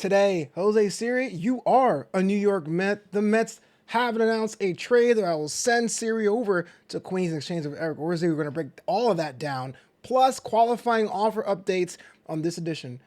today. Jose Siri, you are a New York Met. The Mets have announced a trade that will send Siri over to Queens in exchange of Eric Orze. We're going to break all of that down, plus qualifying offer updates on this edition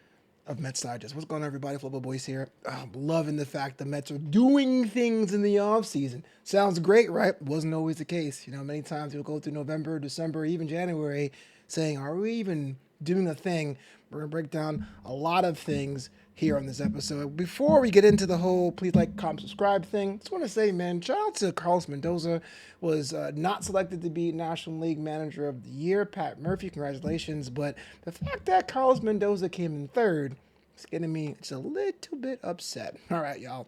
of Mets Digest. What's going on, everybody? Flobo Boyce here. I'm loving the fact the Mets are doing things in the offseason. Sounds great, right? Wasn't always the case. Many times you'll go through November, December, even January saying, are we even doing a thing? We're going to break down a lot of things here on this episode. Before we get into the whole please like, comment, subscribe thing, just want to say, man, shout out to Carlos Mendoza. Was not selected to be National League Manager of the Year. Pat Murphy, congratulations. But the fact that Carlos Mendoza came in third is getting me just a little bit upset. All right, y'all.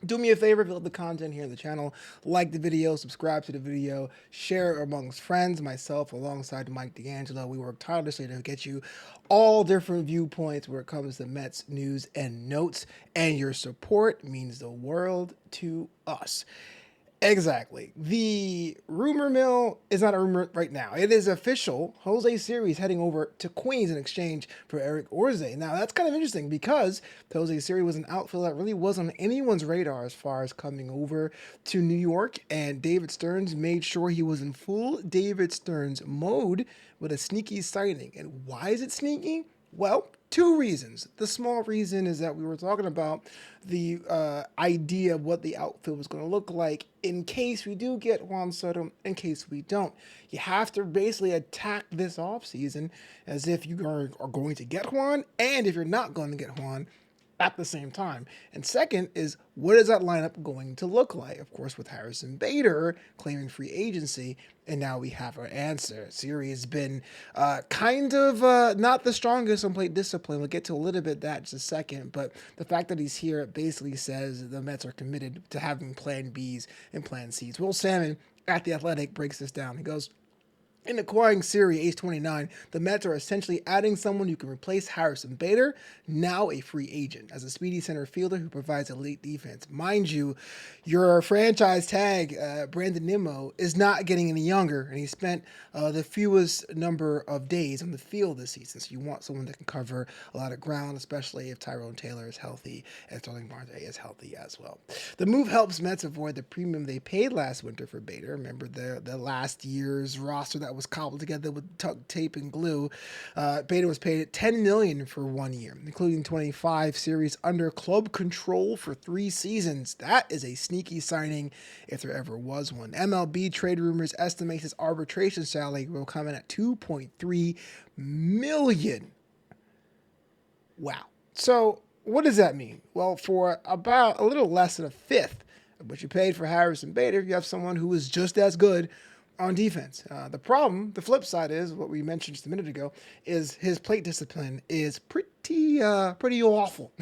Do me a favor, if you love the content here on the channel, like the video, subscribe to the video, share it amongst friends, myself, alongside Mike D'Angelo. We work tirelessly to get you all different viewpoints where it comes to Mets news and notes, and your support means the world to us. Exactly. The rumor mill is not a rumor right now. It is official. Jose Siri is heading over to Queens in exchange for Eric Orze. Now, that's kind of interesting because Jose Siri was an outfielder that really wasn't on anyone's radar as far as coming over to New York, and David Stearns made sure he was in full David Stearns mode with a sneaky signing. And why is it sneaky? Well, two reasons. The small reason is that we were talking about the idea of what the outfield was going to look like in case we do get Juan Soto, in case we don't. You have to basically attack this offseason as if you are going to get Juan, and if you're not going to get Juan, at the same time. And second is, what is that lineup going to look like? Of course, with Harrison Bader claiming free agency, and now we have our answer. Siri has been kind of not the strongest on plate discipline. We'll get to a little bit of that in just a second, but the fact that he's here basically says the Mets are committed to having plan Bs and plan Cs. Will Salmon at The Athletic breaks this down. He goes, in acquiring Siri, age 29, the Mets are essentially adding someone who can replace Harrison Bader, now a free agent, as a speedy center fielder who provides elite defense. Mind you, your franchise tag, Brandon Nimmo, is not getting any younger, and he spent the fewest number of days on the field this season. So you want someone that can cover a lot of ground, especially if Tyrone Taylor is healthy and Sterling Marte is healthy as well. The move helps Mets avoid the premium they paid last winter for Bader. Remember the last year's roster that was cobbled together with tape and glue. Bader was paid $10 million for 1 year, including 25 series under club control for 3 seasons. That is a sneaky signing if there ever was one. MLB trade rumors estimates his arbitration salary will come in at $2.3 million. Wow. So what does that mean? Well, for about a little less than a fifth of what you paid for Harrison Bader, you have someone who is just as good on defense. The flip side is what we mentioned just a minute ago, is his plate discipline is pretty awful.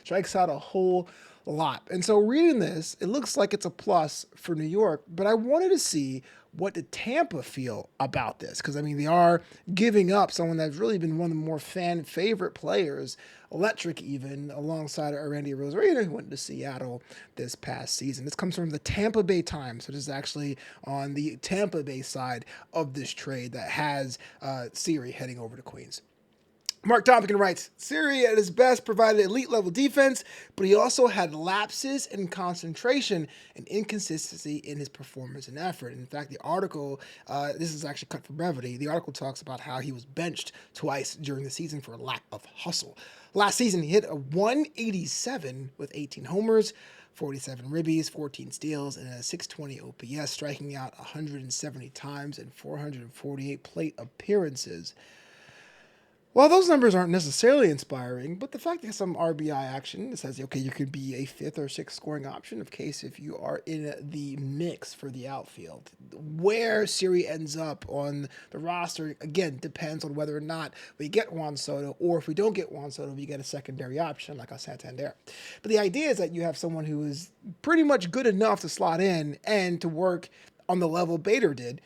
Strikes out a whole lot. And so reading this, it looks like it's a plus for New York, but I wanted to see what did Tampa feel about this? Because, I mean, they are giving up someone that's really been one of the more fan favorite players, electric even, alongside Randy Rosarino, who went to Seattle this past season. This comes from the Tampa Bay Times, so this is actually on the Tampa Bay side of this trade that has Siri heading over to Queens. Mark Tompkins writes, Siri at his best provided elite-level defense, but he also had lapses in concentration and inconsistency in his performance and effort. In fact, the article, this is actually cut for brevity, the article talks about how he was benched twice during the season for lack of hustle. Last season, he hit a 187 with 18 homers, 47 ribbies, 14 steals, and a 620 OPS, striking out 170 times and 448 plate appearances. Well, those numbers aren't necessarily inspiring, but the fact that some RBI action says, okay, you could be a 5th or 6th scoring option of case if you are in the mix for the outfield. Where Siri ends up on the roster, again, depends on whether or not we get Juan Soto, or if we don't get Juan Soto, we get a secondary option like a Santander. But the idea is that you have someone who is pretty much good enough to slot in and to work on the level Bader did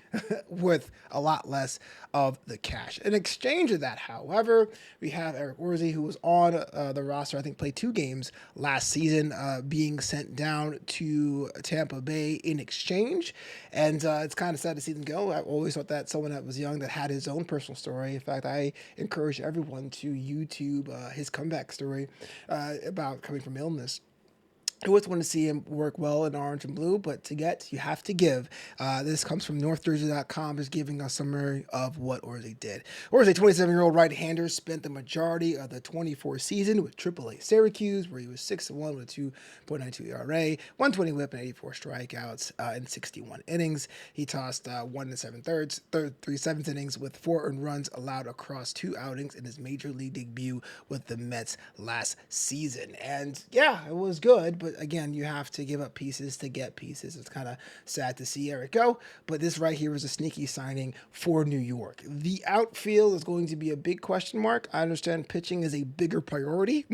with a lot less of the cash. In exchange of that, however, we have Eric Orze, who was on the roster, I think played 2 games last season, being sent down to Tampa Bay in exchange. And it's kind of sad to see them go. I always thought that someone that was young that had his own personal story. In fact, I encourage everyone to YouTube his comeback story about coming from illness. I always want to see him work well in orange and blue, but you have to give. This comes from NorthJersey.com, is giving us a summary of what Orze did. Orze, 27-year-old right-hander, spent the majority of the 24 season with AAA Syracuse, where he was 6-1 with a 2.92 ERA, 120 WHIP, and 84 strikeouts in 61 innings. He tossed 1 7/3, 3/7 innings with 4 earned runs allowed across 2 outings in his major league debut with the Mets last season. And yeah, it was good, but again, you have to give up pieces to get pieces. It's kind of sad to see Eric go, but this right here is a sneaky signing for New York. The outfield is going to be a big question mark. I understand pitching is a bigger priority,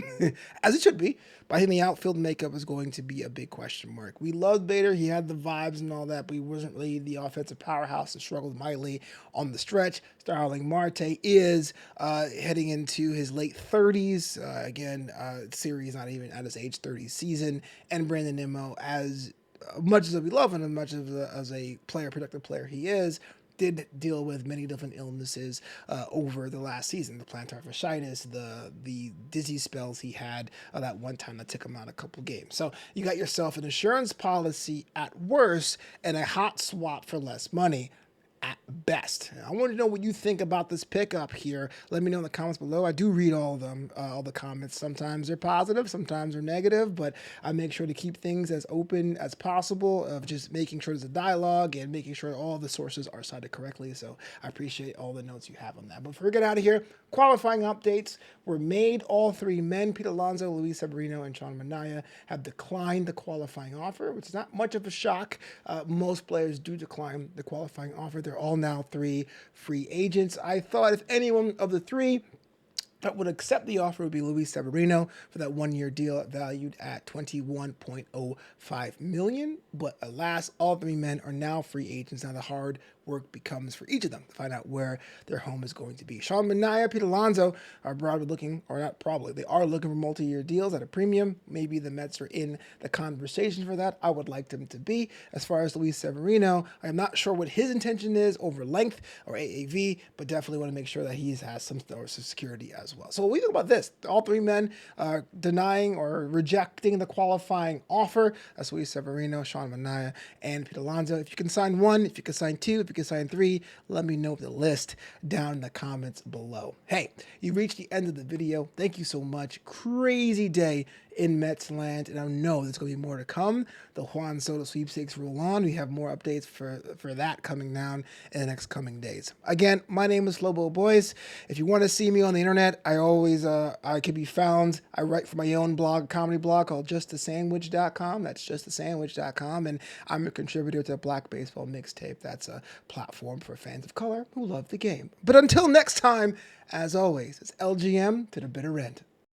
as it should be, but I think the outfield makeup is going to be a big question mark. We loved Bader. He had the vibes and all that, but he wasn't really the offensive powerhouse and struggled mightily on the stretch. Starling Marte is heading into his late 30s. Siri is not even at his age 30 season. And Brandon Nimmo, as much as we love him, as much as a productive player he is, did deal with many different illnesses over the last season. The plantar fasciitis, the dizzy spells he had that one time that took him out a couple games. So you got yourself an insurance policy at worst and a hot swap for less money at best. I want to know what you think about this pickup here. Let me know in the comments below. I do read all of them, all the comments. Sometimes they're positive, sometimes they're negative, but I make sure to keep things as open as possible, of just making sure there's a dialogue and making sure all the sources are cited correctly. So I appreciate all the notes you have on that. But before we get out of here, qualifying updates were made. All 3 men, Pete Alonso, Luis Severino, and Sean Manaea, have declined the qualifying offer, which is not much of a shock. Most players do decline the qualifying offer. They're all now 3 free agents. I thought if anyone of the 3 that would accept the offer would be Luis Severino for that 1-year deal valued at $21.05 million. But alas, all 3 men are now free agents. Now the hard work becomes for each of them to find out where their home is going to be. Sean Manaea, Pete Alonso are probably looking, or not probably, they are looking for multi-year deals at a premium. Maybe the Mets are in the conversation for that. I would like them to be. As far as Luis Severino, I'm not sure what his intention is over length or AAV, but definitely want to make sure that he has some security as well. So what we think about this, all 3 men are denying or rejecting the qualifying offer. That's Luis Severino, Sean Manaea, and Pete Alonso. If you can sign 1, if you can sign 2, if you can sign 3, let me know the list down in the comments below. Hey, you reached the end of the video. Thank you so much. Crazy day in Mets land, and I know there's going to be more to come. The Juan Soto sweepstakes roll on. We have more updates for that coming down in the next coming days. Again, my name is Flobo Boyce. If you want to see me on the internet, I can be found. I write for my own blog, comedy blog called justthisandwich.com. That's justthisandwich.com, and I'm a contributor to Black Baseball Mixtape. That's a platform for fans of color who love the game. But until next time, as always, it's LGM to the bitter end.